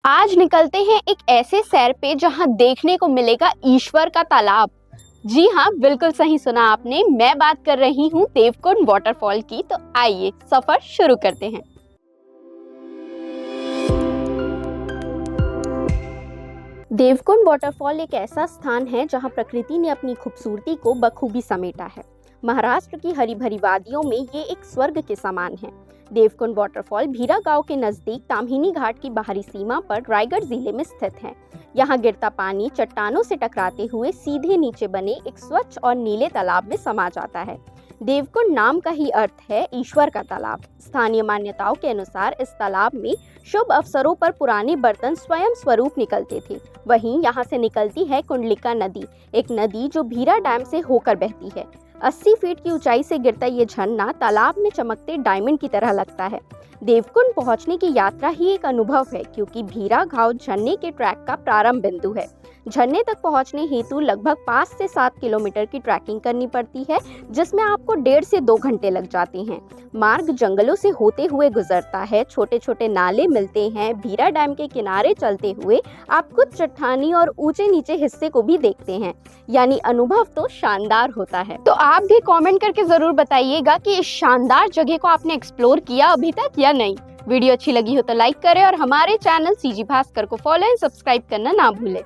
आज निकलते हैं एक ऐसे सैर पे जहां देखने को मिलेगा ईश्वर का तालाब। जी हाँ, बिल्कुल सही सुना आपने। मैं बात कर रही हूँ देवकुंड वाटरफॉल की। तो आइए सफर शुरू करते हैं। देवकुंड वाटरफॉल एक ऐसा स्थान है जहां प्रकृति ने अपनी खूबसूरती को बखूबी समेटा है। महाराष्ट्र की हरी भरी वादियों में ये एक स्वर्ग के समान है। देवकुंड वाटरफॉल भीरा गांव के नजदीक ताम्हिनी घाट की बाहरी सीमा पर रायगढ़ जिले में स्थित है। यहाँ गिरता पानी चट्टानों से टकराते हुए सीधे नीचे बने एक स्वच्छ और नीले तालाब में समा जाता है। देवकुंड नाम का ही अर्थ है ईश्वर का तालाब। स्थानीय मान्यताओं के अनुसार इस तालाब में शुभ अवसरों पर पुराने बर्तन स्वयं स्वरूप निकलते थे। वहीं यहाँ से निकलती है कुंडलिका नदी, एक नदी जो भीरा डैम से होकर बहती है। 80 फीट की ऊंचाई से गिरता ये झरना तालाब में चमकते डायमंड की तरह लगता है। देवकुंड पहुंचने की यात्रा ही एक अनुभव है, क्योंकि भीरा घाव झरने के ट्रैक का प्रारंभ बिंदु है। झरने तक पहुंचने हेतु लगभग 5 से 7 किलोमीटर की ट्रैकिंग करनी पड़ती है, जिसमें आपको 1.5 से 2 घंटे लग जाते हैं। मार्ग जंगलों से होते हुए गुजरता है, छोटे छोटे नाले मिलते हैं। भीरा डैम के किनारे चलते हुए आप कुछ चट्टानी और ऊंचे नीचे हिस्से को भी देखते हैं, यानी अनुभव तो शानदार होता है। तो आप भी कमेंट करके जरूर बताइएगा कि इस शानदार जगह को आपने एक्सप्लोर किया अभी तक या नहीं। वीडियो अच्छी लगी हो तो लाइक करें और हमारे चैनल सीजी भास्कर को फॉलो एंड सब्सक्राइब करना ना भूलें।